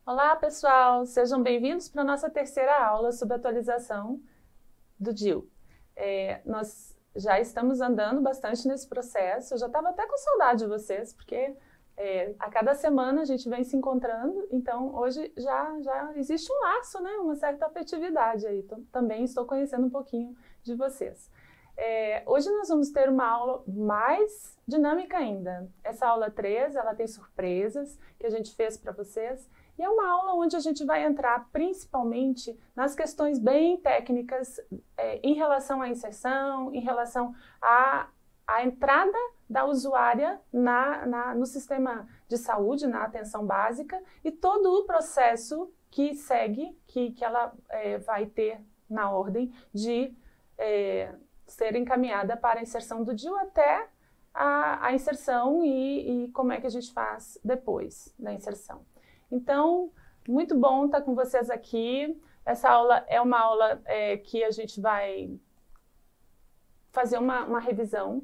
Olá, pessoal! Sejam bem-vindos para a nossa terceira aula sobre atualização do DIU. Nós já estamos andando bastante nesse processo, eu já estava até com saudade de vocês, porque a cada semana a gente vem se encontrando, então hoje já existe um laço, né? Uma certa afetividade aí, então, também estou conhecendo um pouquinho de vocês. Hoje nós vamos ter uma aula mais dinâmica ainda. Essa aula 3, ela tem surpresas que a gente fez para vocês, e é uma aula onde a gente vai entrar principalmente nas questões bem técnicas em relação à inserção, em relação à entrada da usuária no sistema de saúde, na atenção básica, e todo o processo que segue, que ela vai ter na ordem de ser encaminhada para a inserção do DIU até a inserção e como é que a gente faz depois da inserção. Então, muito bom estar com vocês aqui. Essa aula é uma aula que a gente vai fazer uma revisão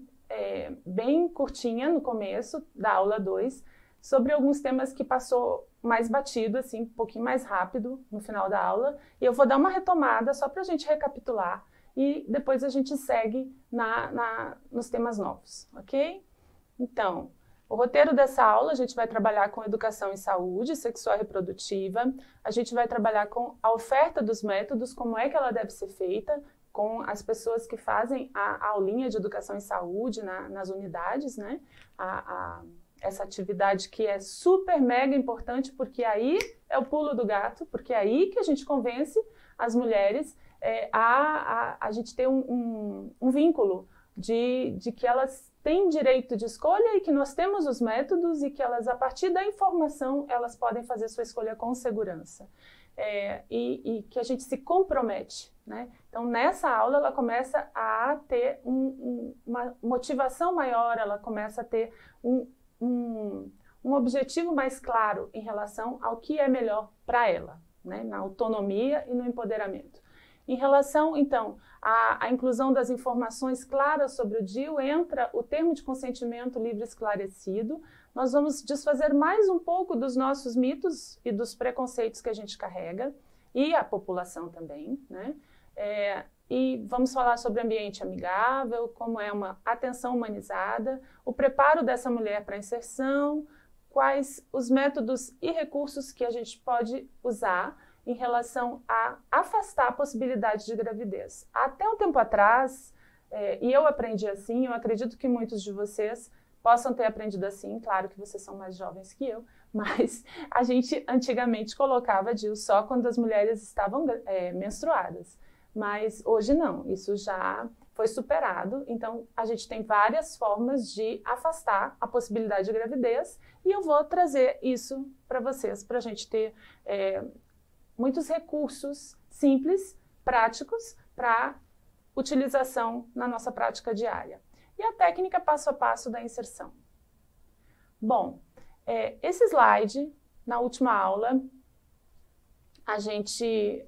bem curtinha no começo da aula 2, sobre alguns temas que passou mais batido, assim, um pouquinho mais rápido no final da aula. E eu vou dar uma retomada só para a gente recapitular e depois a gente segue nos temas novos, ok? Então, o roteiro dessa aula, a gente vai trabalhar com educação em saúde sexual e reprodutiva, a gente vai trabalhar com a oferta dos métodos, como é que ela deve ser feita, com as pessoas que fazem a aulinha de educação em saúde nas unidades, né? Essa atividade que é super mega importante, porque aí é o pulo do gato, porque é aí que a gente convence as mulheres a gente ter um vínculo de que elas têm direito de escolha e que nós temos os métodos e que elas, a partir da informação, elas podem fazer sua escolha com segurança. E que a gente se compromete, né? Então, nessa aula, ela começa a ter uma motivação maior, ela começa a ter um objetivo mais claro em relação ao que é melhor para ela, né? Na autonomia e no empoderamento. Em relação, então, à inclusão das informações claras sobre o DIU, entra o termo de consentimento livre e esclarecido. Nós vamos desfazer mais um pouco dos nossos mitos e dos preconceitos que a gente carrega, e a população também, né? E vamos falar sobre ambiente amigável, como é uma atenção humanizada, o preparo dessa mulher para a inserção, quais os métodos e recursos que a gente pode usar em relação a afastar a possibilidade de gravidez. Até um tempo atrás, e eu aprendi assim, eu acredito que muitos de vocês possam ter aprendido assim, claro que vocês são mais jovens que eu, mas a gente antigamente colocava DIU só quando as mulheres estavam menstruadas. Mas hoje não, isso já foi superado, então a gente tem várias formas de afastar a possibilidade de gravidez e eu vou trazer isso para vocês, para a gente ter muitos recursos simples, práticos, para utilização na nossa prática diária. E a técnica passo a passo da inserção. Bom, esse slide, na última aula, a gente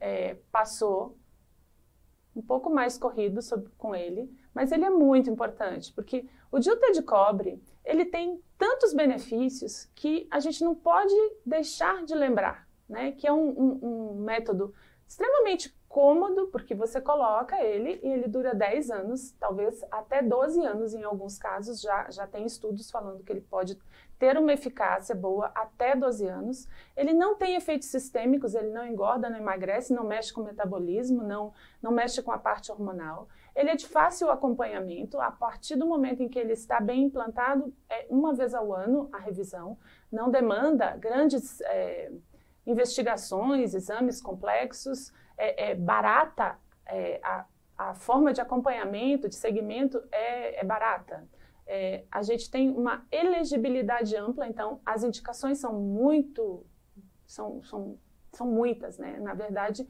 passou um pouco mais corrido com ele, mas ele é muito importante, porque o DIU T de cobre, ele tem tantos benefícios que a gente não pode deixar de lembrar, né? Que é um método extremamente cômodo, porque você coloca ele e ele dura 10 anos, talvez até 12 anos em alguns casos, já tem estudos falando que ele pode ter uma eficácia boa até 12 anos. Ele não tem efeitos sistêmicos, ele não engorda, não emagrece, não mexe com o metabolismo, não mexe com a parte hormonal. Ele é de fácil acompanhamento, a partir do momento em que ele está bem implantado, uma vez ao ano a revisão, não demanda grandes investigações, exames complexos, barata, a forma de acompanhamento, de segmento é barata. A gente tem uma elegibilidade ampla, então as indicações são muitas, né? Na verdade,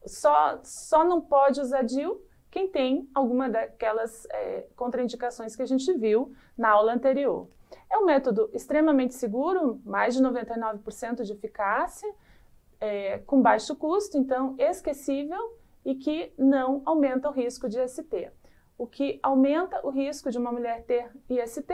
só não pode usar DIU quem tem alguma daquelas contraindicações que a gente viu na aula anterior. É um método extremamente seguro, mais de 99% de eficácia, com baixo custo, então esquecível e que não aumenta o risco de IST. O que aumenta o risco de uma mulher ter IST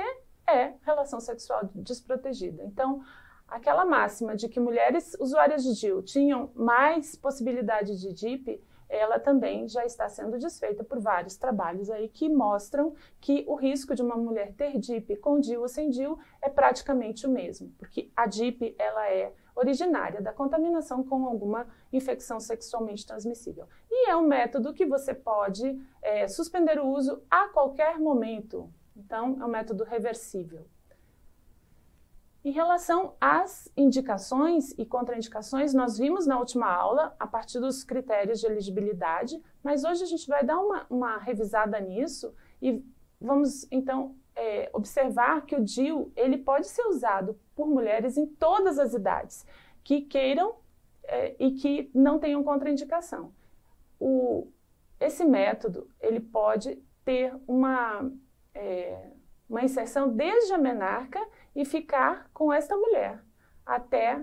é relação sexual desprotegida. Então, aquela máxima de que mulheres usuárias de DIU tinham mais possibilidade de DIP, ela também já está sendo desfeita por vários trabalhos aí que mostram que o risco de uma mulher ter DIP com DIU ou sem DIU é praticamente o mesmo, porque a DIP ela é originária da contaminação com alguma infecção sexualmente transmissível. E é um método que você pode suspender o uso a qualquer momento. Então, é um método reversível. Em relação às indicações e contraindicações, nós vimos na última aula a partir dos critérios de elegibilidade, mas hoje a gente vai dar uma revisada nisso e vamos então observar que o DIU ele pode ser usado por mulheres em todas as idades que queiram e que não tenham contraindicação. Esse método ele pode ter uma inserção desde a menarca e ficar com esta mulher até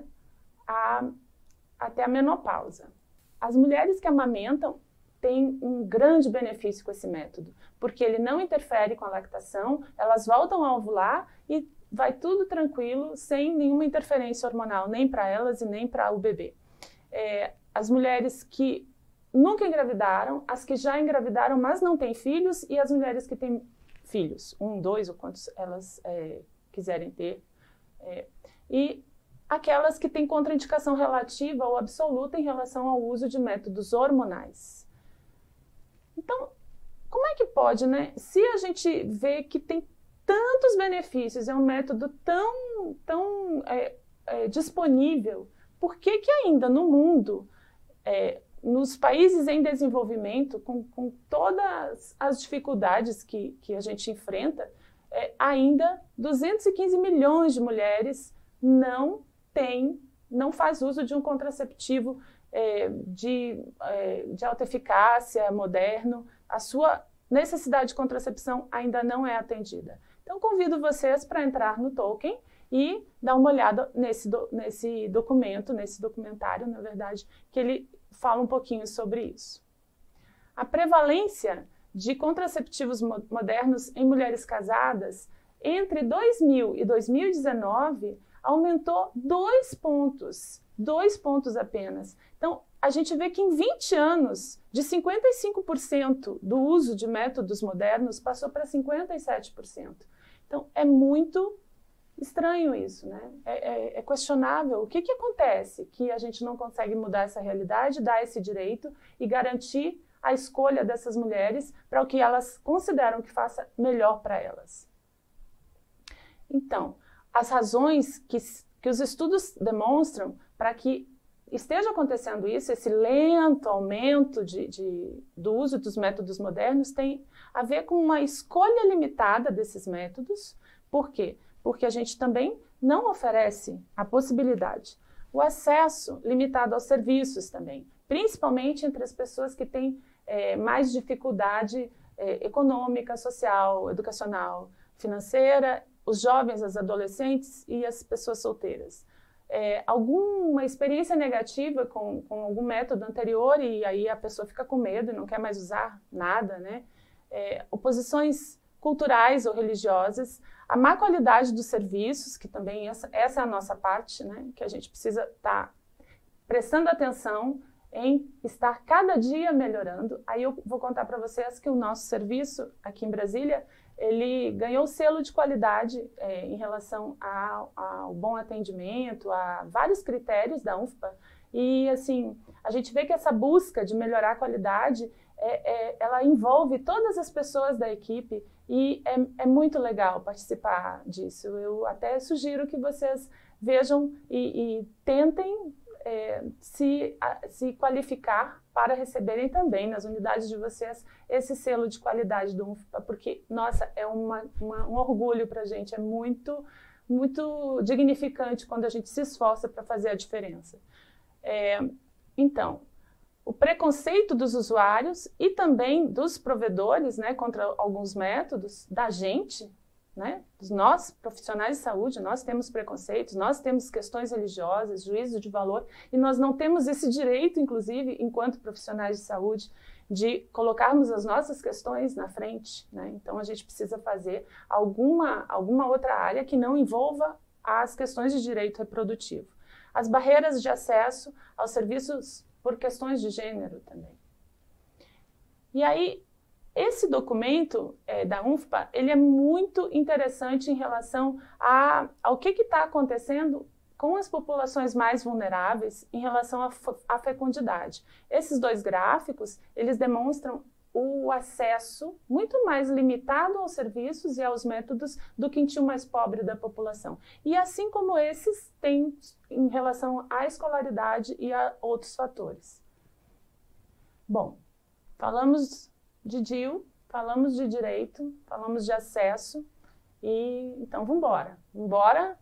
a menopausa. As mulheres que amamentam têm um grande benefício com esse método, porque ele não interfere com a lactação, elas voltam a ovular e vai tudo tranquilo, sem nenhuma interferência hormonal, nem para elas e nem para o bebê. As mulheres que nunca engravidaram, as que já engravidaram, mas não têm filhos, e as mulheres que têm filhos, 1, 2 ou quantos elas quiserem ter, e aquelas que têm contraindicação relativa ou absoluta em relação ao uso de métodos hormonais. Então, como é que pode, né? Se a gente vê que tem tantos benefícios, é um método tão disponível, por que que ainda no mundo, nos países em desenvolvimento, com todas as dificuldades que a gente enfrenta, ainda 215 milhões de mulheres não faz uso de um contraceptivo de alta eficácia, moderno, a sua necessidade de contracepção ainda não é atendida. Então, convido vocês para entrar no Tolkien e dar uma olhada nesse documentário, na verdade, que ele fala um pouquinho sobre isso. A prevalência de contraceptivos modernos em mulheres casadas, entre 2000 e 2019, aumentou 2 pontos apenas. Então, a gente vê que em 20 anos, de 55% do uso de métodos modernos passou para 57%. Então, é muito estranho isso, né? É questionável. O que acontece que a gente não consegue mudar essa realidade, dar esse direito e garantir a escolha dessas mulheres para o que elas consideram que faça melhor para elas? Então, as razões que os estudos demonstram para que esteja acontecendo isso, esse lento aumento do uso dos métodos modernos, tem a ver com uma escolha limitada desses métodos. Por quê? Porque a gente também não oferece a possibilidade. O acesso limitado aos serviços também, principalmente entre as pessoas que têm mais dificuldade econômica, social, educacional, financeira, os jovens, as adolescentes e as pessoas solteiras. Alguma experiência negativa com algum método anterior e aí a pessoa fica com medo e não quer mais usar nada, né? Oposições culturais ou religiosas, a má qualidade dos serviços, que também essa é a nossa parte, né? Que a gente precisa estar prestando atenção em estar cada dia melhorando. Aí eu vou contar para vocês que o nosso serviço aqui em Brasília, ele ganhou selo de qualidade em relação ao bom atendimento, a vários critérios da UNFPA. E, assim, a gente vê que essa busca de melhorar a qualidade, ela envolve todas as pessoas da equipe e é muito legal participar disso. Eu até sugiro que vocês vejam e tentem se qualificar para receberem também nas unidades de vocês esse selo de qualidade do UNFPA, porque, nossa, é um orgulho para a gente, é muito, muito dignificante quando a gente se esforça para fazer a diferença. Então, o preconceito dos usuários e também dos provedores, né, contra alguns métodos, da gente, né? Nós, profissionais de saúde, nós temos preconceitos, nós temos questões religiosas, juízo de valor, e nós não temos esse direito, inclusive, enquanto profissionais de saúde, de colocarmos as nossas questões na frente, né? Então, a gente precisa fazer alguma outra área que não envolva às questões de direito reprodutivo. As barreiras de acesso aos serviços por questões de gênero também. E aí, esse documento da UNFPA, ele é muito interessante em relação ao que está acontecendo com as populações mais vulneráveis em relação à fecundidade. Esses dois gráficos, eles demonstram o acesso muito mais limitado aos serviços e aos métodos do quintil mais pobre da população. E assim como esses têm em relação à escolaridade e a outros fatores. Bom, falamos de DIU, falamos de direito, falamos de acesso e então vamos embora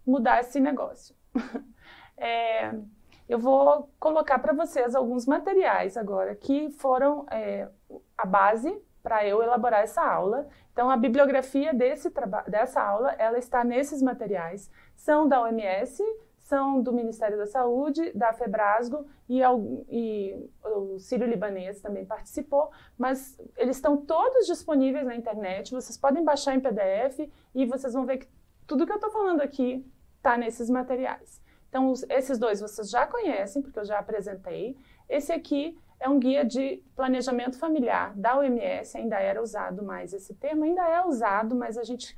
mudar esse negócio. Eu vou colocar para vocês alguns materiais agora que foram a base para eu elaborar essa aula. Então, a bibliografia dessa aula, ela está nesses materiais. São da OMS, são do Ministério da Saúde, da FEBRASGO e o Sírio-Libanês também participou, mas eles estão todos disponíveis na internet, vocês podem baixar em PDF e vocês vão ver que tudo que eu estou falando aqui está nesses materiais. Então, esses dois vocês já conhecem, porque eu já apresentei. Esse aqui é um guia de planejamento familiar da OMS, ainda era usado mais esse termo, ainda é usado, mas a gente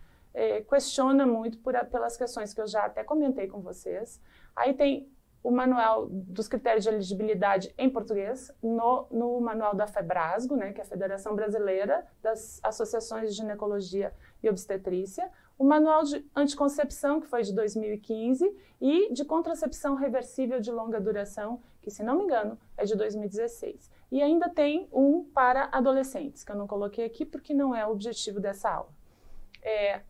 questiona muito pelas questões que eu já até comentei com vocês. Aí tem o manual dos critérios de elegibilidade em português, no manual da FEBRASGO, né, que é a Federação Brasileira das Associações de Ginecologia e Obstetrícia, o manual de anticoncepção, que foi de 2015, e de contracepção reversível de longa duração, que, se não me engano, é de 2016. E ainda tem um para adolescentes, que eu não coloquei aqui porque não é o objetivo dessa aula.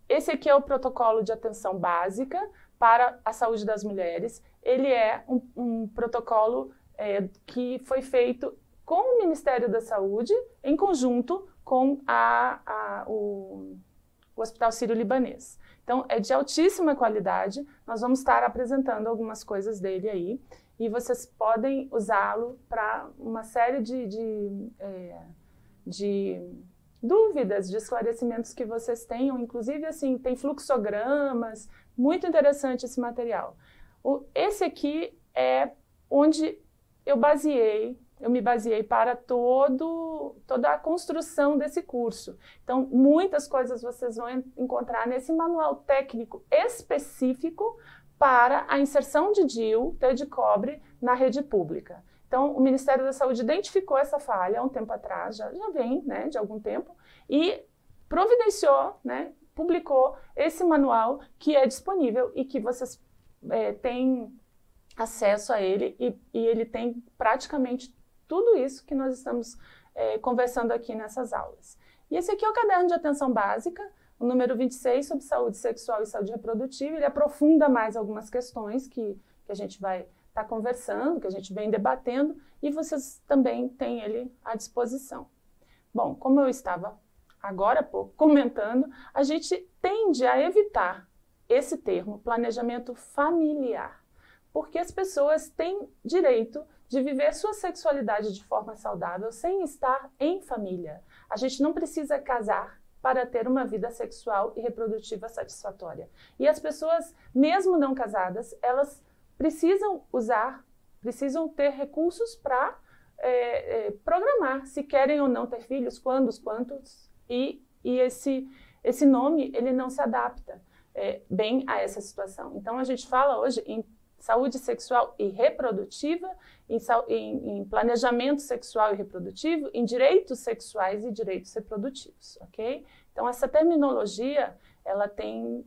Esse aqui é o protocolo de atenção básica para a saúde das mulheres. Ele é um protocolo que foi feito com o Ministério da Saúde, em conjunto com o Hospital Sírio-Libanês. Então, é de altíssima qualidade. Nós vamos estar apresentando algumas coisas dele aí, e vocês podem usá-lo para uma série de dúvidas, de esclarecimentos que vocês tenham. Inclusive, assim, tem fluxogramas, muito interessante esse material. Esse aqui é onde eu me baseei para toda a construção desse curso. Então, muitas coisas vocês vão encontrar nesse manual técnico específico para a inserção de DIU, T de cobre, na rede pública. Então, o Ministério da Saúde identificou essa falha há um tempo atrás, já vem, né, de algum tempo, e providenciou, né, publicou esse manual que é disponível e que vocês têm acesso a ele, e ele tem praticamente tudo isso que nós estamos conversando aqui nessas aulas. E esse aqui é o caderno de atenção básica, o número 26, sobre saúde sexual e saúde reprodutiva. Ele aprofunda mais algumas questões que a gente vai estar conversando, que a gente vem debatendo, e vocês também têm ele à disposição. Bom, como eu estava agora há pouco comentando, a gente tende a evitar esse termo, planejamento familiar, porque as pessoas têm direito de viver sua sexualidade de forma saudável sem estar em família. A gente não precisa casar para ter uma vida sexual e reprodutiva satisfatória. E as pessoas, mesmo não casadas, elas precisam ter recursos para programar se querem ou não ter filhos, quando, quantos, e esse nome ele não se adapta bem a essa situação. Então, a gente fala hoje em saúde sexual e reprodutiva, em planejamento sexual e reprodutivo, em direitos sexuais e direitos reprodutivos, ok? Então, essa terminologia, ela tem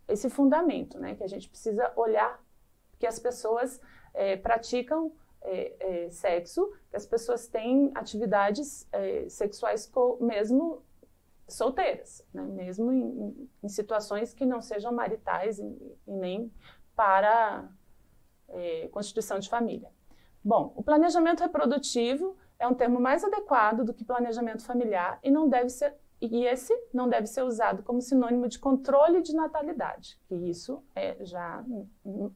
esse fundamento, né? Que a gente precisa olhar que as pessoas praticam sexo, que as pessoas têm atividades sexuais mesmo solteiras, né? Mesmo em situações que não sejam maritais e nem para constituição de família. Bom, o planejamento reprodutivo é um termo mais adequado do que planejamento familiar e esse não deve ser usado como sinônimo de controle de natalidade, que isso já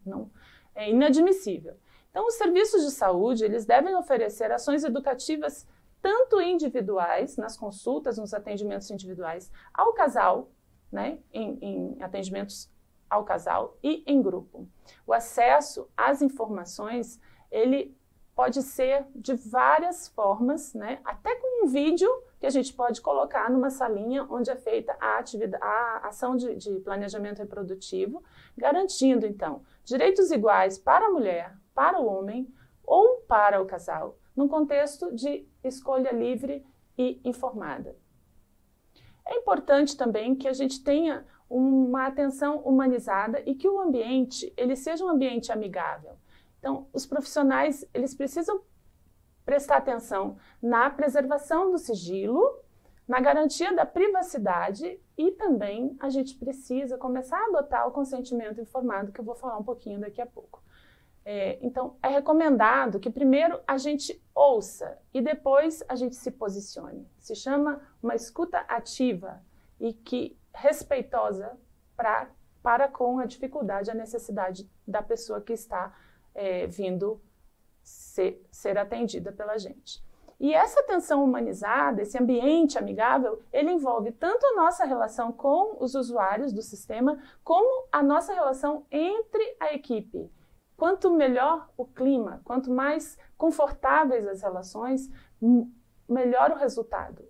não é inadmissível. Então, os serviços de saúde, eles devem oferecer ações educativas tanto individuais, nas consultas, nos atendimentos individuais, ao casal, né, em atendimentos ao casal e em grupo. O acesso às informações, ele pode ser de várias formas, né, até com um vídeo que a gente pode colocar numa salinha onde é feita a ação de planejamento reprodutivo, garantindo, então, direitos iguais para a mulher, para o homem ou para o casal, num contexto de escolha livre e informada. É importante também que a gente tenha uma atenção humanizada e que o ambiente ele seja um ambiente amigável. Então, os profissionais eles precisam prestar atenção na preservação do sigilo, na garantia da privacidade e também a gente precisa começar a adotar o consentimento informado, que eu vou falar um pouquinho daqui a pouco. Então, é recomendado que primeiro a gente ouça e depois a gente se posicione. Se chama uma escuta ativa e que respeitosa para com a dificuldade, a necessidade da pessoa que está vindo ser atendida pela gente. E essa atenção humanizada, esse ambiente amigável, ele envolve tanto a nossa relação com os usuários do sistema, como a nossa relação entre a equipe. Quanto melhor o clima, quanto mais confortáveis as relações, melhor o resultado.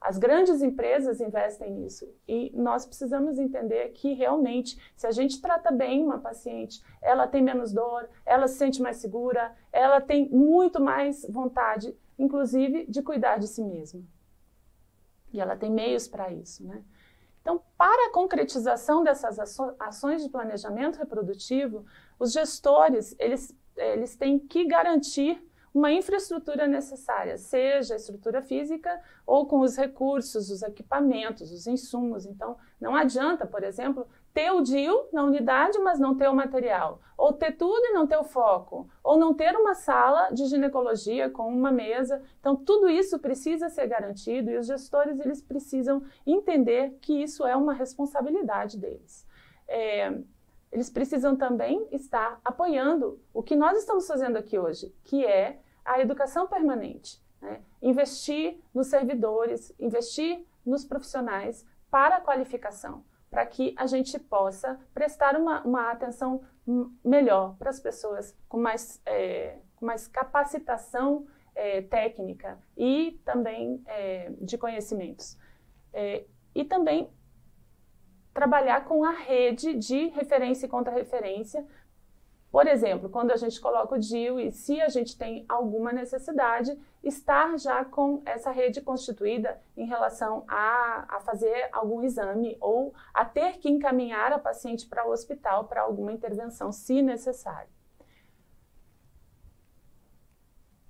As grandes empresas investem nisso e nós precisamos entender que realmente, se a gente trata bem uma paciente, ela tem menos dor, ela se sente mais segura, ela tem muito mais vontade, inclusive, de cuidar de si mesma. E ela tem meios para isso, né? Então, para a concretização dessas ações de planejamento reprodutivo, os gestores, eles têm que garantir uma infraestrutura necessária, seja a estrutura física ou com os recursos, os equipamentos, os insumos. Então, não adianta, por exemplo, ter o DIU na unidade, mas não ter o material, ou ter tudo e não ter o foco, ou não ter uma sala de ginecologia com uma mesa. Então, tudo isso precisa ser garantido e os gestores eles precisam entender que isso é uma responsabilidade deles. Eles precisam também estar apoiando o que nós estamos fazendo aqui hoje, que é a educação permanente, né? Investir nos servidores, investir nos profissionais para a qualificação, para que a gente possa prestar uma atenção melhor para as pessoas com mais capacitação técnica e também de conhecimentos. E também trabalhar com a rede de referência e contra-referência. Por exemplo, quando a gente coloca o DIU e se a gente tem alguma necessidade, estar já com essa rede constituída em relação a fazer algum exame ou a ter que encaminhar a paciente para o hospital para alguma intervenção, se necessário.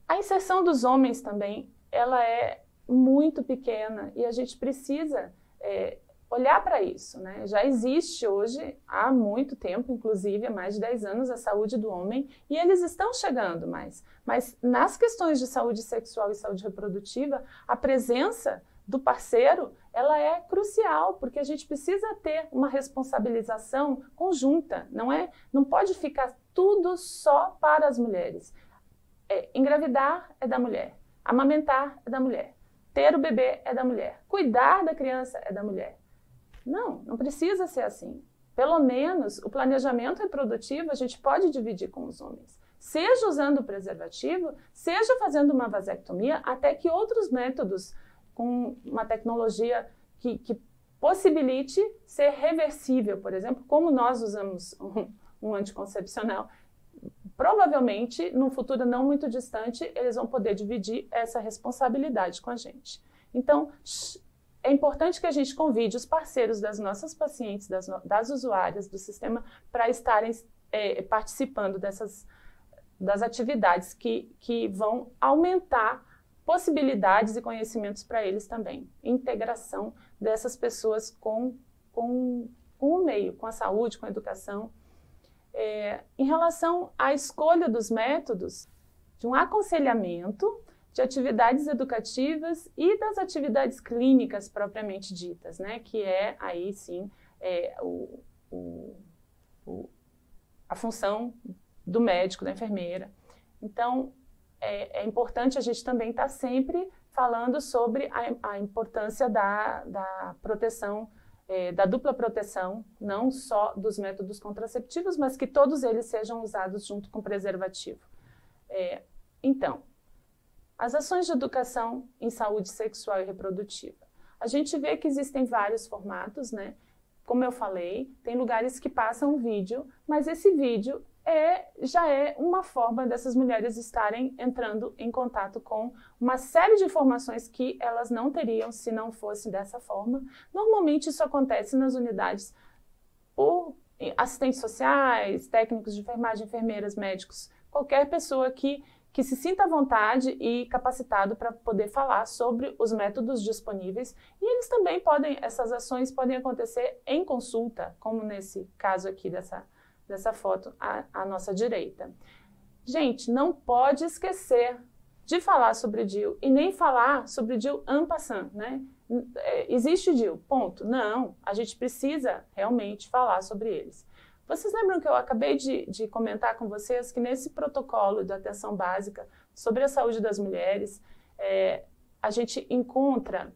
A inserção dos homens também, ela é muito pequena e a gente precisa olhar para isso, né? Já existe hoje, há muito tempo, inclusive há mais de 10 anos, a saúde do homem, e eles estão chegando mais. Mas nas questões de saúde sexual e saúde reprodutiva, a presença do parceiro, ela é crucial, porque a gente precisa ter uma responsabilização conjunta, não pode ficar tudo só para as mulheres. Engravidar é da mulher, amamentar é da mulher, ter o bebê é da mulher, cuidar da criança é da mulher. Não precisa ser assim. Pelo menos o planejamento reprodutivo a gente pode dividir com os homens. Seja usando o preservativo, seja fazendo uma vasectomia, até que outros métodos com uma tecnologia que possibilite ser reversível, por exemplo, como nós usamos um anticoncepcional, provavelmente, num futuro não muito distante, eles vão poder dividir essa responsabilidade com a gente. Então, é importante que a gente convide os parceiros das nossas pacientes, das usuárias do sistema, para estarem participando das atividades que vão aumentar possibilidades e conhecimentos para eles também. Integração dessas pessoas com o meio, com a saúde, com a educação. Em relação à escolha dos métodos, de um aconselhamento, de atividades educativas e das atividades clínicas propriamente ditas, né? Que é aí sim a função do médico, da enfermeira. Então, é importante a gente também estar sempre falando sobre a importância da proteção, da dupla proteção, não só dos métodos contraceptivos, mas que todos eles sejam usados junto com preservativo. Então, as ações de educação em saúde sexual e reprodutiva. A gente vê que existem vários formatos, né? Como eu falei, tem lugares que passam vídeo, mas esse vídeo já é uma forma dessas mulheres estarem entrando em contato com uma série de informações que elas não teriam se não fosse dessa forma. Normalmente isso acontece nas unidades por assistentes sociais, técnicos de enfermagem, enfermeiras, médicos, qualquer pessoa que se sinta à vontade e capacitado para poder falar sobre os métodos disponíveis. E eles também essas ações podem acontecer em consulta, como nesse caso aqui dessa foto à nossa direita. Gente, não pode esquecer de falar sobre o DIU e nem falar sobre o DIU en passant, né? Existe o DIU, ponto. Não, a gente precisa realmente falar sobre eles. Vocês lembram que eu acabei de comentar com vocês que nesse protocolo de atenção básica sobre a saúde das mulheres, a gente encontra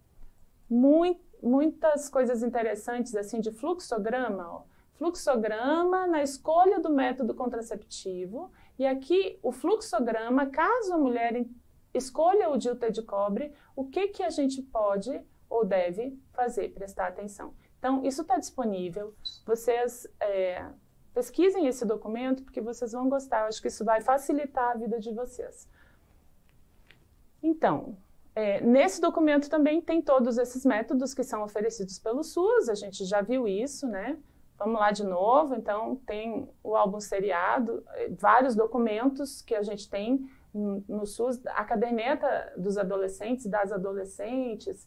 muitas coisas interessantes assim de fluxograma, ó. Fluxograma na escolha do método contraceptivo, e aqui o fluxograma, caso a mulher escolha o DIU T de cobre, o que a gente pode ou deve fazer, prestar atenção. Então, isso está disponível, vocês pesquisem esse documento, porque vocês vão gostar, eu acho que isso vai facilitar a vida de vocês. Então, nesse documento também tem todos esses métodos que são oferecidos pelo SUS, a gente já viu isso, né? Vamos lá de novo, então tem o álbum seriado, vários documentos que a gente tem no SUS, a caderneta dos adolescentes, das adolescentes,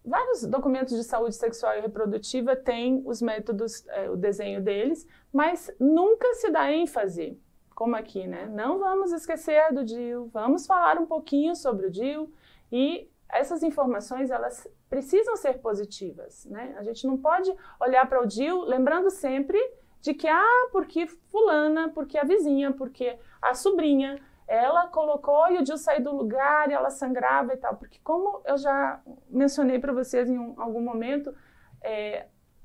vários documentos de saúde sexual e reprodutiva têm os métodos, o desenho deles, mas nunca se dá ênfase, como aqui, né? Não vamos esquecer do DIU, vamos falar um pouquinho sobre o DIU e essas informações, elas precisam ser positivas, né? A gente não pode olhar para o DIU lembrando sempre de que, porque fulana, porque a vizinha, porque a sobrinha, ela colocou e o DIU saiu do lugar e ela sangrava e tal. Porque como eu já mencionei para vocês em algum momento,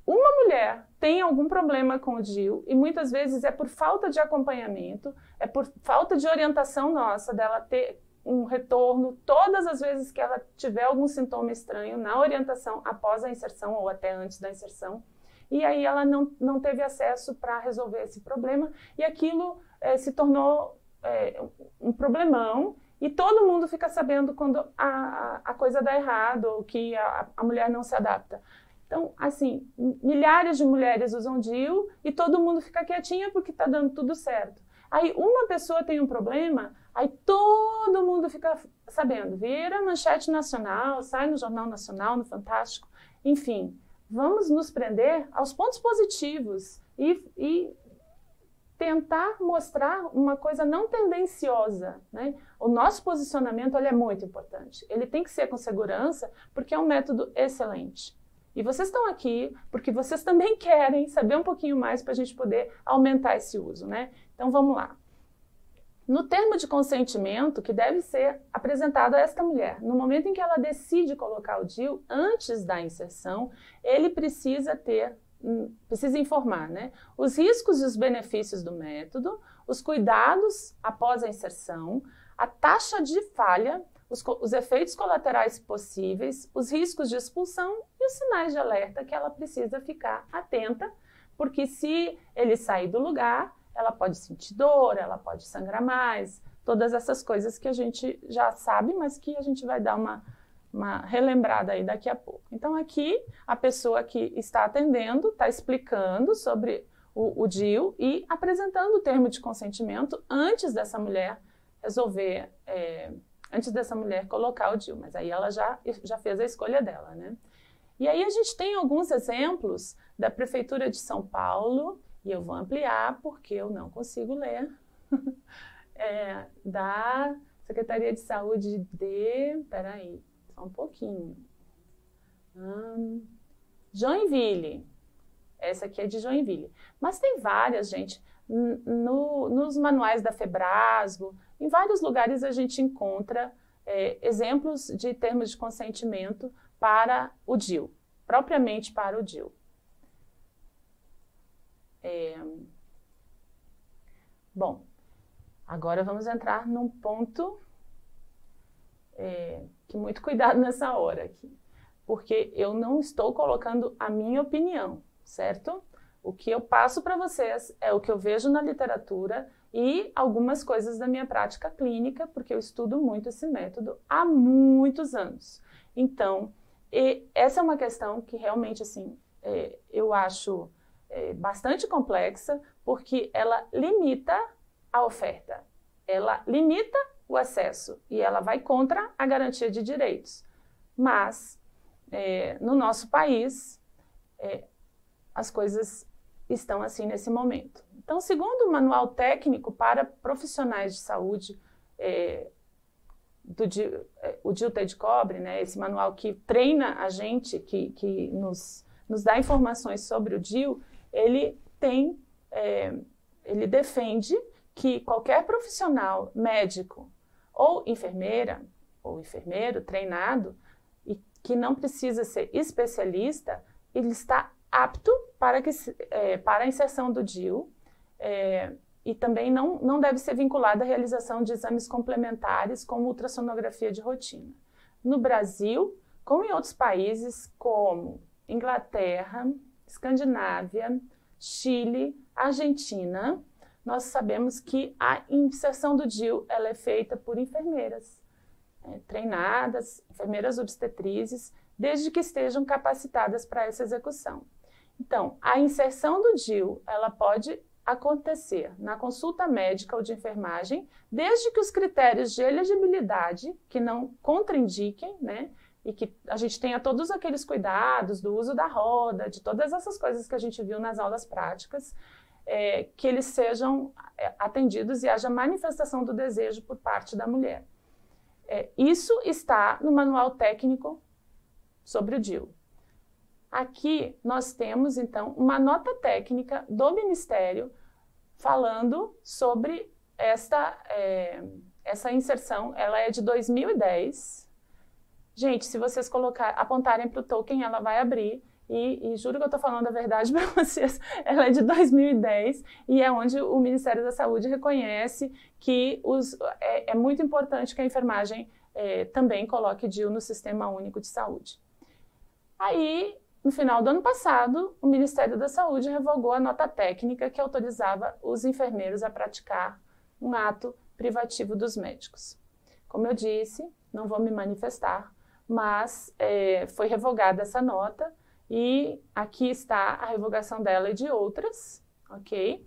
uma mulher tem algum problema com o DIU e muitas vezes é por falta de acompanhamento, é por falta de orientação nossa, dela ter um retorno todas as vezes que ela tiver algum sintoma estranho na orientação após a inserção ou até antes da inserção. E aí ela não teve acesso para resolver esse problema e aquilo se tornou um problemão e todo mundo fica sabendo quando a coisa dá errado ou que a mulher não se adapta. Então, assim, milhares de mulheres usam DIU e todo mundo fica quietinha porque está dando tudo certo. Aí uma pessoa tem um problema, aí todo mundo fica sabendo, vira manchete nacional, sai no Jornal Nacional, no Fantástico, enfim. Vamos nos prender aos pontos positivos e tentar mostrar uma coisa não tendenciosa, né? O nosso posicionamento ele é muito importante. Ele tem que ser com segurança porque é um método excelente. E vocês estão aqui porque vocês também querem saber um pouquinho mais para a gente poder aumentar esse uso, né? Então vamos lá. No termo de consentimento que deve ser apresentado a esta mulher, no momento em que ela decide colocar o DIU, antes da inserção, ele precisa informar, né? Os riscos e os benefícios do método, os cuidados após a inserção, a taxa de falha, os efeitos colaterais possíveis, os riscos de expulsão e os sinais de alerta que ela precisa ficar atenta, porque se ele sair do lugar, ela pode sentir dor, ela pode sangrar mais, todas essas coisas que a gente já sabe, mas que a gente vai dar uma relembrada aí daqui a pouco. Então aqui a pessoa que está atendendo está explicando sobre o DIU e apresentando o termo de consentimento antes dessa mulher resolver, antes dessa mulher colocar o DIU, mas aí ela já fez a escolha dela, né? E aí a gente tem alguns exemplos da Prefeitura de São Paulo, e eu vou ampliar porque eu não consigo ler, da Secretaria de Saúde peraí, só um pouquinho, Joinville, essa aqui é de Joinville, mas tem várias, gente, nos manuais da Febrasgo, Em vários lugares a gente encontra exemplos de termos de consentimento para o DIU, propriamente para o DIU. Bom, agora vamos entrar num ponto que muito cuidado nessa hora aqui, porque eu não estou colocando a minha opinião, certo? O que eu passo para vocês é o que eu vejo na literatura e algumas coisas da minha prática clínica, porque eu estudo muito esse método há muitos anos. Então, essa é uma questão que realmente, assim, eu acho bastante complexa, porque ela limita a oferta, ela limita o acesso e ela vai contra a garantia de direitos. Mas, no nosso país, as coisas estão assim nesse momento. Então, segundo o Manual Técnico para Profissionais de Saúde, o DIU-T de cobre, né, esse manual que treina a gente, que nos dá informações sobre o DIU, ele defende que qualquer profissional médico ou enfermeira ou enfermeiro treinado e que não precisa ser especialista, ele está apto para a inserção do DIU e também não deve ser vinculado à realização de exames complementares como ultrassonografia de rotina. No Brasil, como em outros países como Inglaterra, Escandinávia, Chile, Argentina, nós sabemos que a inserção do DIU ela é feita por enfermeiras treinadas, enfermeiras obstetrizes, desde que estejam capacitadas para essa execução. Então, a inserção do DIU ela pode acontecer na consulta médica ou de enfermagem, desde que os critérios de elegibilidade, que não contraindiquem, né, e que a gente tenha todos aqueles cuidados do uso da roda, de todas essas coisas que a gente viu nas aulas práticas, que eles sejam atendidos e haja manifestação do desejo por parte da mulher. Isso está no Manual Técnico sobre o DIU. Aqui nós temos, então, uma nota técnica do Ministério falando sobre essa inserção. Ela é de 2010. Gente, se vocês apontarem para o token, ela vai abrir. E juro que eu estou falando a verdade para vocês, ela é de 2010 e é onde o Ministério da Saúde reconhece que é muito importante que a enfermagem também coloque DIU no Sistema Único de Saúde. Aí, no final do ano passado, o Ministério da Saúde revogou a nota técnica que autorizava os enfermeiros a praticar um ato privativo dos médicos. Como eu disse, não vou me manifestar, mas foi revogada essa nota. E aqui está a revogação dela e de outras, ok?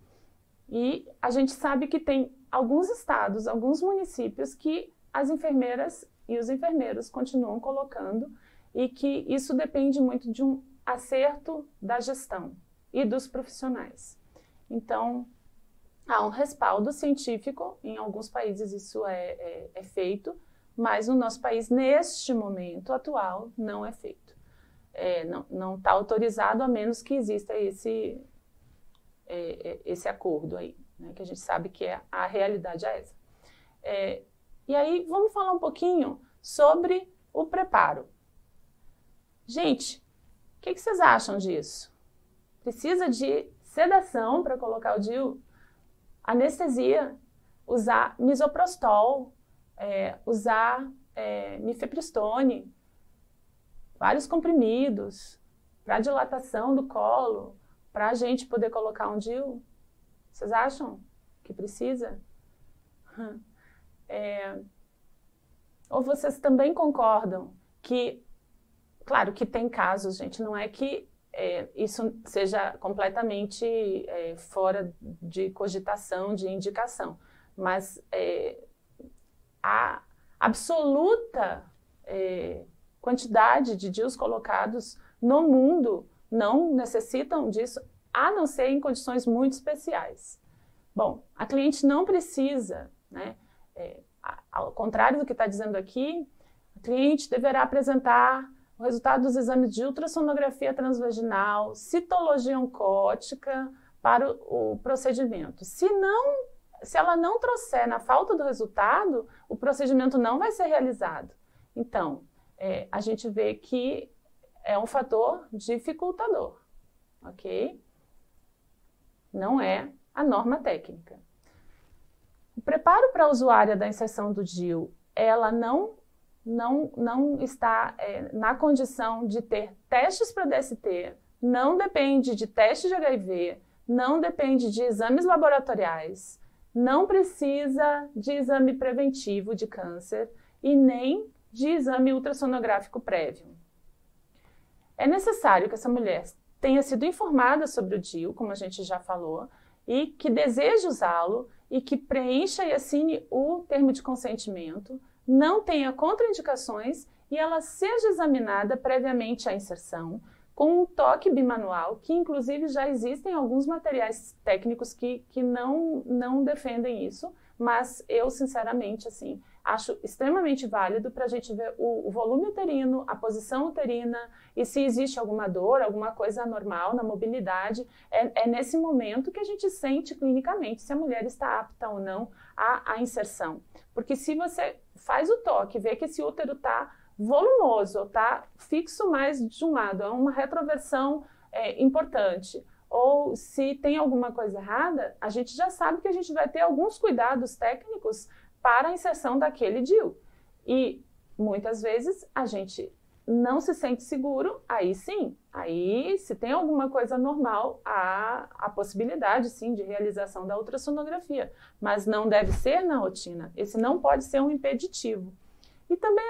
E a gente sabe que tem alguns estados, alguns municípios que as enfermeiras e os enfermeiros continuam colocando e que isso depende muito de um acerto da gestão e dos profissionais. Então, há um respaldo científico, em alguns países isso é feito, mas no nosso país, neste momento atual, não é feito. Não está autorizado, a menos que exista esse acordo aí, né, que a gente sabe que a realidade é essa. E aí, vamos falar um pouquinho sobre o preparo. Gente, o que vocês acham disso? Precisa de sedação para colocar o DIU? Anestesia? Usar misoprostol? Usar mifepristone? Vários comprimidos para dilatação do colo, para a gente poder colocar um DIU. Vocês acham que precisa? Ou vocês também concordam que, claro que tem casos, gente, não é que isso seja completamente fora de cogitação, de indicação, mas a absoluta quantidade de DIUs colocados no mundo não necessitam disso, a não ser em condições muito especiais. Bom, a cliente não precisa, né? Ao contrário do que está dizendo aqui, a cliente deverá apresentar o resultado dos exames de ultrassonografia transvaginal, citologia oncótica para o procedimento. Se não se ela não trouxer na falta do resultado, o procedimento não vai ser realizado. Então, a gente vê que é um fator dificultador, ok? Não é a norma técnica. O preparo para a usuária da inserção do DIU, ela não está na condição de ter testes para DST, não depende de teste de HIV, não depende de exames laboratoriais, não precisa de exame preventivo de câncer e nem de exame ultrassonográfico prévio. É necessário que essa mulher tenha sido informada sobre o DIU, como a gente já falou, e que deseje usá-lo e que preencha e assine o termo de consentimento, não tenha contraindicações e ela seja examinada previamente à inserção com um toque bimanual, que inclusive já existem alguns materiais técnicos que não defendem isso, mas eu, sinceramente, assim, acho extremamente válido para a gente ver o volume uterino, a posição uterina e se existe alguma dor, alguma coisa anormal na mobilidade. É nesse momento que a gente sente clinicamente se a mulher está apta ou não à inserção. Porque se você faz o toque, vê que esse útero está volumoso, está fixo mais de um lado, é uma retroversão importante, ou se tem alguma coisa errada, a gente já sabe que a gente vai ter alguns cuidados técnicos para a inserção daquele DIU. E muitas vezes a gente não se sente seguro, aí sim, aí se tem alguma coisa normal, há a possibilidade sim de realização da ultrassonografia, mas não deve ser na rotina, esse não pode ser um impeditivo. E também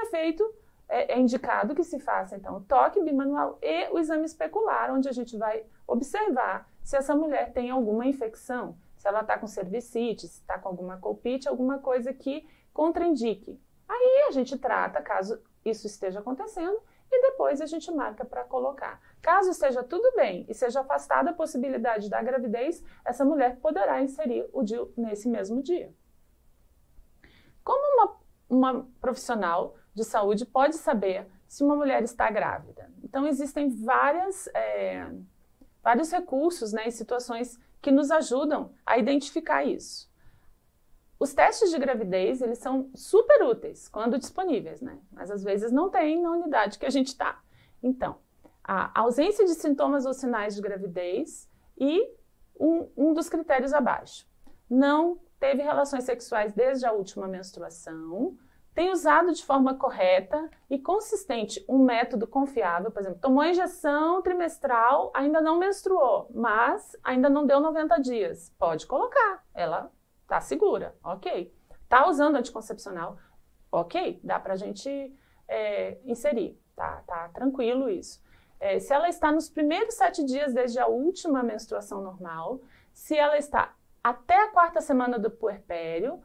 é indicado que se faça, então, o toque bimanual e o exame especular, onde a gente vai observar se essa mulher tem alguma infecção, se ela está com cervicite, se está com alguma colpite, alguma coisa que contraindique. Aí a gente trata, caso isso esteja acontecendo, e depois a gente marca para colocar. Caso esteja tudo bem e seja afastada a possibilidade da gravidez, essa mulher poderá inserir o DIU nesse mesmo dia. Como uma profissional de saúde pode saber se uma mulher está grávida? Então, existem vários recursos, né, e situações que nos ajudam a identificar isso. Os testes de gravidez, eles são super úteis quando disponíveis, né? Mas às vezes não tem na unidade que a gente está. Então, a ausência de sintomas ou sinais de gravidez e um dos critérios abaixo. Não teve relações sexuais desde a última menstruação, tem usado de forma correta e consistente um método confiável, por exemplo, tomou injeção trimestral, ainda não menstruou, mas ainda não deu 90 dias. Pode colocar, ela está segura, ok. Está usando anticoncepcional, ok, dá para a gente inserir, tá tranquilo isso. Se ela está nos primeiros 7 dias desde a última menstruação normal, se ela está até a 4ª semana do puerpério,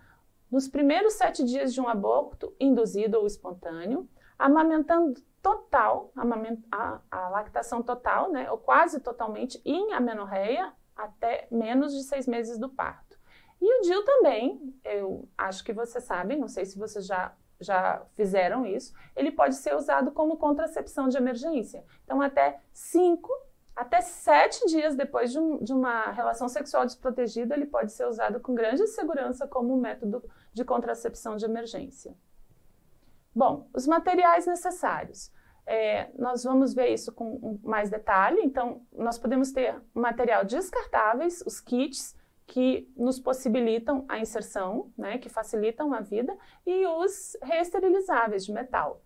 nos primeiros 7 dias de um aborto induzido ou espontâneo, amamentando total, a lactação total, né, ou quase totalmente em amenorreia, até menos de 6 meses do parto. E o DIU também, eu acho que vocês sabem, não sei se vocês já fizeram isso, ele pode ser usado como contracepção de emergência. Então, até 7 dias depois de uma relação sexual desprotegida, ele pode ser usado com grande segurança como método de contracepção de emergência. Bom, os materiais necessários. Nós vamos ver isso com mais detalhe. Então, nós podemos ter material descartáveis, os kits, que nos possibilitam a inserção, né, que facilitam a vida, e os reesterilizáveis de metal.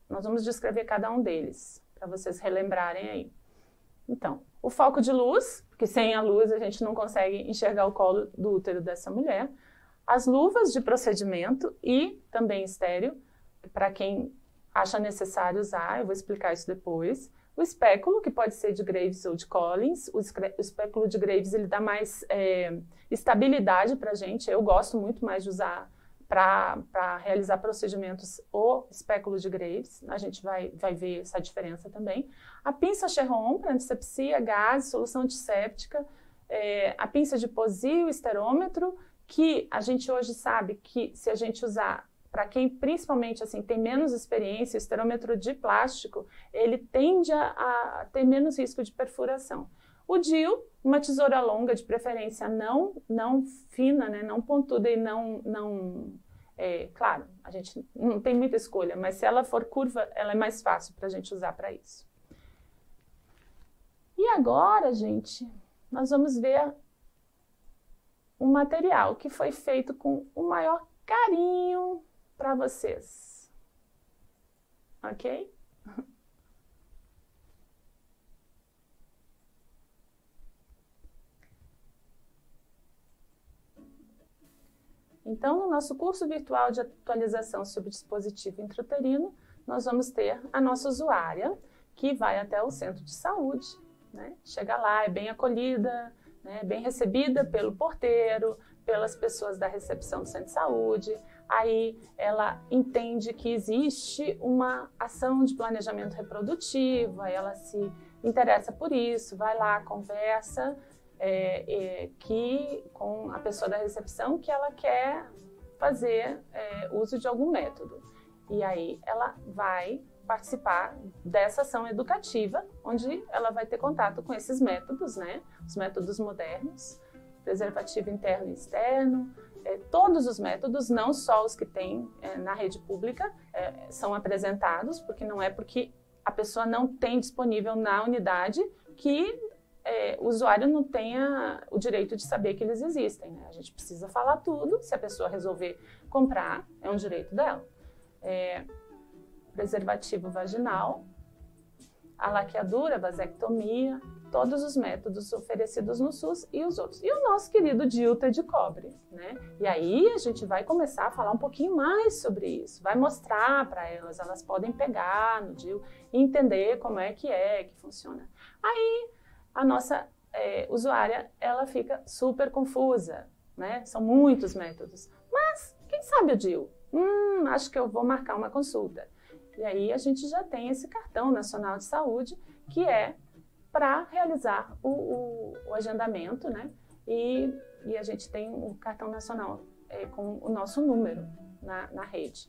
Nós vamos descrever cada um deles, para vocês relembrarem aí. Então, o foco de luz, porque sem a luz a gente não consegue enxergar o colo do útero dessa mulher. As luvas de procedimento e também estéreo, para quem acha necessário usar, eu vou explicar isso depois. O espéculo, que pode ser de Graves ou de Collins. O espéculo de Graves, ele dá mais estabilidade para a gente. Eu gosto muito mais de usar para realizar procedimentos o espéculo de Graves. A gente vai ver essa diferença também. A pinça Cherron para antisepsia, gás, solução antisséptica. A pinça de Posi, o esterômetro, que a gente hoje sabe que se a gente usar, para quem principalmente assim, tem menos experiência, o esterômetro de plástico, ele tende a ter menos risco de perfuração. O DIU, uma tesoura longa, de preferência não fina, né? Não pontuda e claro, a gente não tem muita escolha, mas se ela for curva, ela é mais fácil para a gente usar para isso. E agora, gente, nós vamos ver um material que foi feito com o maior carinho para vocês. Ok? Então, no nosso curso virtual de atualização sobre o dispositivo intrauterino, nós vamos ter a nossa usuária, que vai até o centro de saúde, né? Chega lá, é bem acolhida, né? Bem recebida pelo porteiro, pelas pessoas da recepção do centro de saúde. Aí ela entende que existe uma ação de planejamento reprodutivo, aí ela se interessa por isso, vai lá, conversa, com a pessoa da recepção que ela quer fazer uso de algum método. E aí ela vai participar dessa ação educativa, onde ela vai ter contato com esses métodos, né? Os métodos modernos, preservativo interno e externo, todos os métodos, não só os que tem na rede pública, são apresentados, porque não é porque a pessoa não tem disponível na unidade que o usuário não tenha o direito de saber que eles existem, né? A gente precisa falar tudo, se a pessoa resolver comprar, é um direito dela. Preservativo vaginal, a laqueadura, a vasectomia, todos os métodos oferecidos no SUS e os outros. E o nosso querido DIU de cobre, né? E aí a gente vai começar a falar um pouquinho mais sobre isso, vai mostrar para elas podem pegar no DIU e entender como é que funciona. Aí a nossa usuária, ela fica super confusa, né? São muitos métodos. Mas quem sabe o DIU? Acho que eu vou marcar uma consulta. E aí a gente já tem esse cartão nacional de saúde, que é para realizar o agendamento, né? E a gente tem o cartão nacional com o nosso número na rede.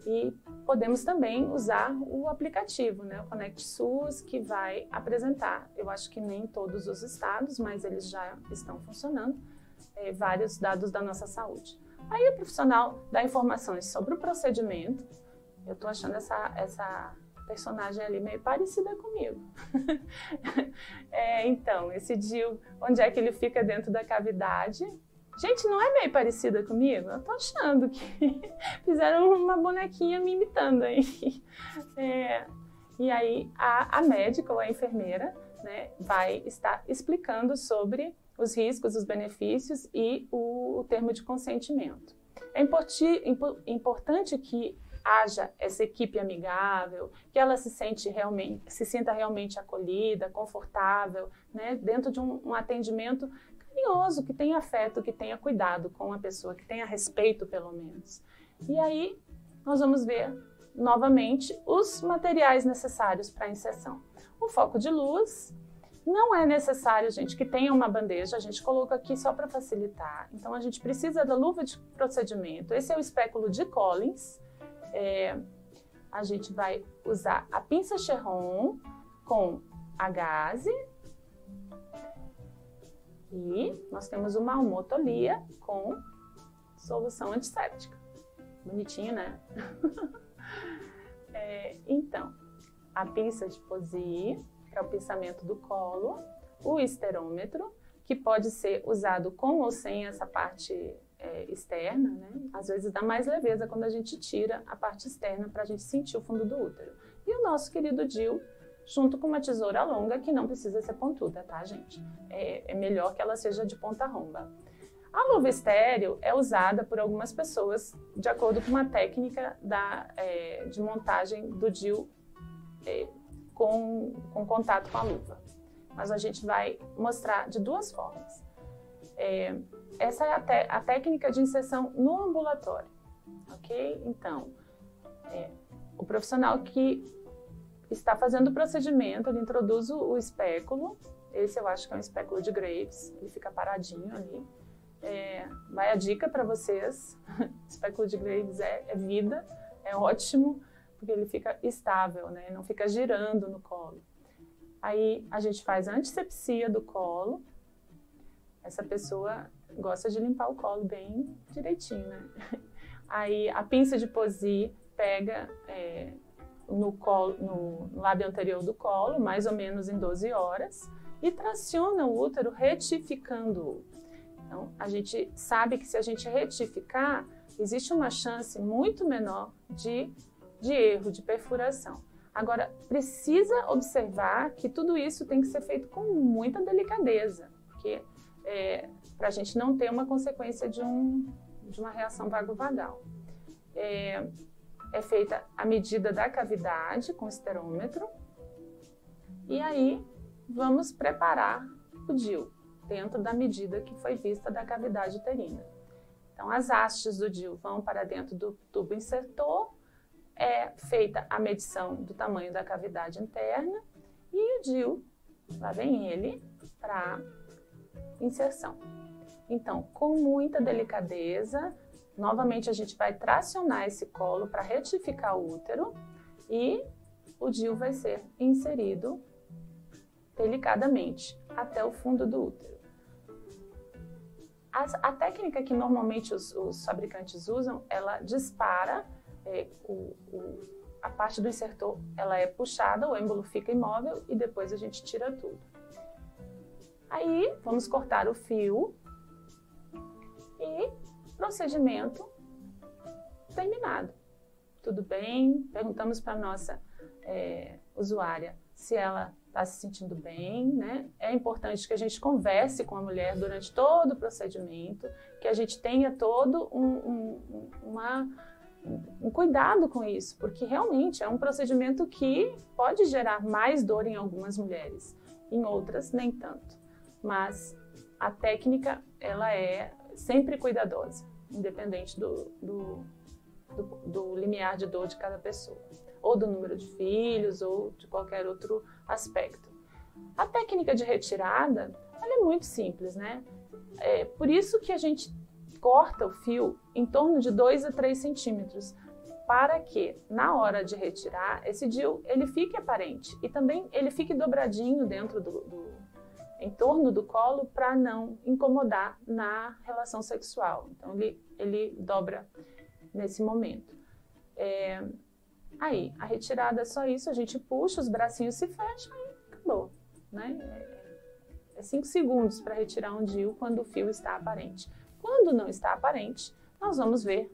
E podemos também usar o aplicativo, né? O Conect SUS, que vai apresentar, eu acho que nem todos os estados, mas eles já estão funcionando, vários dados da nossa saúde. Aí o profissional dá informações sobre o procedimento. Eu tô achando essa personagem ali meio parecida comigo. Então, esse DIU, onde é que ele fica dentro da cavidade? Gente, não é meio parecida comigo? Eu tô achando que fizeram uma bonequinha me imitando aí. E aí a médica ou a enfermeira, né, vai estar explicando sobre os riscos, os benefícios e o termo de consentimento. É importante que haja essa equipe amigável, que ela se sinta realmente acolhida, confortável, né, dentro de um atendimento carinhoso, que tenha afeto, que tenha cuidado com a pessoa, que tenha respeito, pelo menos. E aí nós vamos ver novamente os materiais necessários para a inserção. O foco de luz. Não é necessário, gente, que tenha uma bandeja, a gente colocou aqui só para facilitar. Então, a gente precisa da luva de procedimento. Esse é o espéculo de Collins. A gente vai usar a pinça Cherron com a gaze. E nós temos uma almotolia com solução antisséptica. Bonitinho, né? Então, a pinça de Posey, que é o pinçamento do colo, o esterômetro, que pode ser usado com ou sem essa parte externa, né? Às vezes dá mais leveza quando a gente tira a parte externa para a gente sentir o fundo do útero. E o nosso querido DIU, junto com uma tesoura longa, que não precisa ser pontuda, tá, gente? É melhor que ela seja de ponta romba. A luva estéreo é usada por algumas pessoas de acordo com uma técnica de montagem do DIU com contato com a luva. Mas a gente vai mostrar de duas formas. Essa é a técnica de inserção no ambulatório, ok? Então, o profissional que está fazendo o procedimento, ele introduz o espéculo. Esse eu acho que é um espéculo de Graves, ele fica paradinho ali. Vai a dica para vocês, espéculo de Graves é vida, é ótimo, porque ele fica estável, né? Não fica girando no colo. Aí a gente faz a antisepsia do colo. Essa pessoa gosta de limpar o colo bem direitinho, né? Aí a pinça de Posey pega no lábio anterior do colo, mais ou menos em 12 horas, e traciona o útero retificando-o. Então, a gente sabe que se a gente retificar, existe uma chance muito menor de erro, de perfuração. Agora, precisa observar que tudo isso tem que ser feito com muita delicadeza, porque para a gente não ter uma consequência de uma reação vagovagal. É feita a medida da cavidade com esterômetro e aí vamos preparar o DIU dentro da medida que foi vista da cavidade uterina. Então, as hastes do DIU vão para dentro do tubo insertor, é feita a medição do tamanho da cavidade interna e o DIU, lá vem ele, para inserção. Então, com muita delicadeza, novamente a gente vai tracionar esse colo para retificar o útero e o DIU vai ser inserido delicadamente até o fundo do útero. A técnica que normalmente os fabricantes usam, ela dispara, a parte do insertor ela é puxada, o êmbolo fica imóvel e depois a gente tira tudo. Aí vamos cortar o fio e procedimento terminado. Tudo bem? Perguntamos para a nossa usuária se ela está se sentindo bem, né? É importante que a gente converse com a mulher durante todo o procedimento, que a gente tenha todo um cuidado com isso, porque realmente é um procedimento que pode gerar mais dor em algumas mulheres, em outras nem tanto. Mas a técnica, ela é sempre cuidadosa, independente do limiar de dor de cada pessoa, ou do número de filhos, ou de qualquer outro aspecto. A técnica de retirada, ela é muito simples, né? Por isso que a gente corta o fio em torno de 2 a 3 centímetros, para que, na hora de retirar, esse DIU, ele fique aparente, e também ele fique dobradinho dentro em torno do colo para não incomodar na relação sexual. Então, ele dobra nesse momento. Aí, a retirada é só isso, a gente puxa, os bracinhos se fecham e acabou, né? É 5 segundos para retirar um DIU quando o fio está aparente. Quando não está aparente, nós vamos ver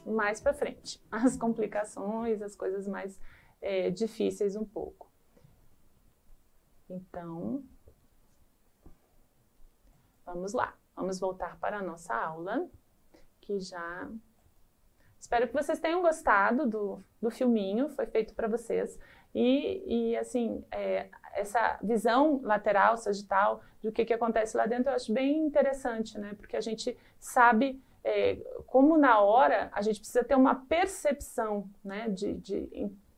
mais para frente as complicações, as coisas mais difíceis um pouco. Então, vamos lá, vamos voltar para a nossa aula, que já... Espero que vocês tenham gostado do filminho, foi feito para vocês. E assim, essa visão lateral, sagital, do que acontece lá dentro, eu acho bem interessante, né? Porque a gente sabe como na hora a gente precisa ter uma percepção, né?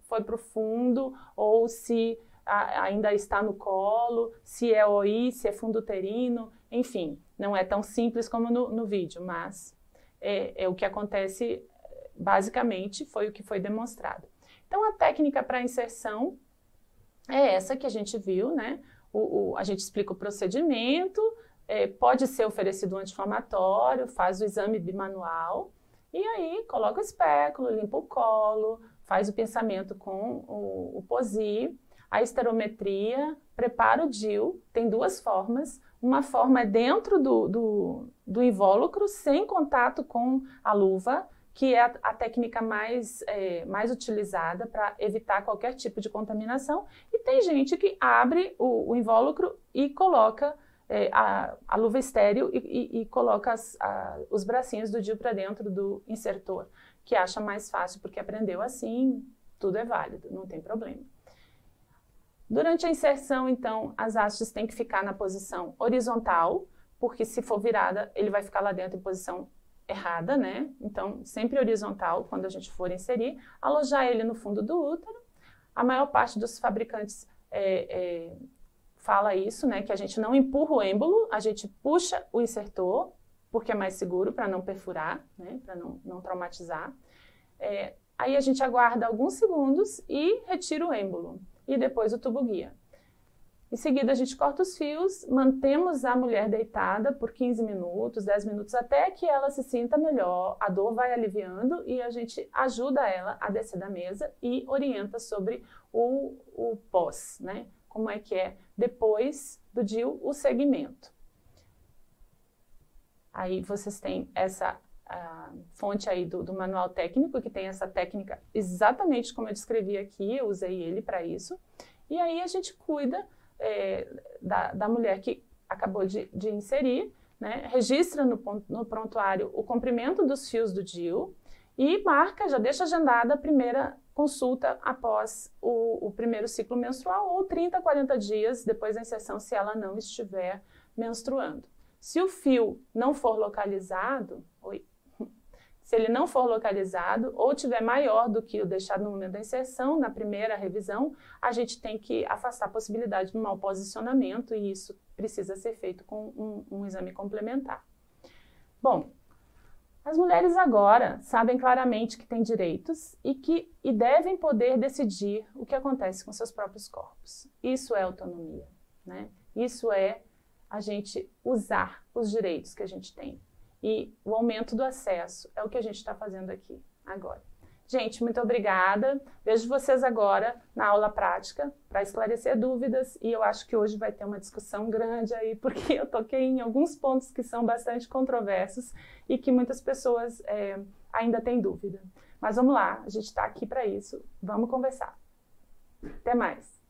Foi para o fundo, ou se ainda está no colo, se é OI, se é fundo uterino, enfim, não é tão simples como no vídeo, mas é o que acontece, basicamente, foi o que foi demonstrado. Então, a técnica para inserção é essa que a gente viu, né? A gente explica o procedimento, pode ser oferecido um anti-inflamatório, faz o exame bimanual, e aí coloca o espéculo, limpa o colo, faz o pensamento com o Posey, a esterometria, prepara o DIU, tem 2 formas. Uma forma é dentro do invólucro, sem contato com a luva, que é a técnica mais utilizada para evitar qualquer tipo de contaminação. E tem gente que abre o invólucro e coloca a luva estéril e coloca os bracinhos do DIU para dentro do insertor, que acha mais fácil porque aprendeu assim, tudo é válido, não tem problema. Durante a inserção, então, as hastes têm que ficar na posição horizontal, porque se for virada, ele vai ficar lá dentro em posição errada, né? Então, sempre horizontal quando a gente for inserir, alojar ele no fundo do útero. A maior parte dos fabricantes fala isso, né? Que a gente não empurra o êmbolo, a gente puxa o insertor, porque é mais seguro para não perfurar, né? Para não traumatizar. Aí a gente aguarda alguns segundos e retira o êmbolo. E depois o tubo guia. Em seguida, a gente corta os fios, mantemos a mulher deitada por 15 minutos, 10 minutos, até que ela se sinta melhor, a dor vai aliviando e a gente ajuda ela a descer da mesa e orienta sobre o pós, né? Como é que é depois do DIU o segmento. Aí vocês têm essa fonte aí do manual técnico, que tem essa técnica exatamente como eu descrevi aqui, eu usei ele para isso. E aí a gente cuida da mulher que acabou de inserir, né? Registra no prontuário o comprimento dos fios do DIU e marca, já deixa agendada a primeira consulta após o primeiro ciclo menstrual ou 30, 40 dias depois da inserção, se ela não estiver menstruando. Se o fio não for localizado, se ele não for localizado ou tiver maior do que o deixado no momento da inserção, na primeira revisão, a gente tem que afastar a possibilidade de um mau posicionamento e isso precisa ser feito com um exame complementar. Bom, as mulheres agora sabem claramente que têm direitos e devem poder decidir o que acontece com seus próprios corpos. Isso é autonomia, né? Isso é a gente usar os direitos que a gente tem. E o aumento do acesso é o que a gente está fazendo aqui agora. Gente, muito obrigada. Vejo vocês agora na aula prática para esclarecer dúvidas e eu acho que hoje vai ter uma discussão grande aí, porque eu toquei em alguns pontos que são bastante controversos e que muitas pessoas ainda têm dúvida. Mas vamos lá, a gente está aqui para isso. Vamos conversar. Até mais.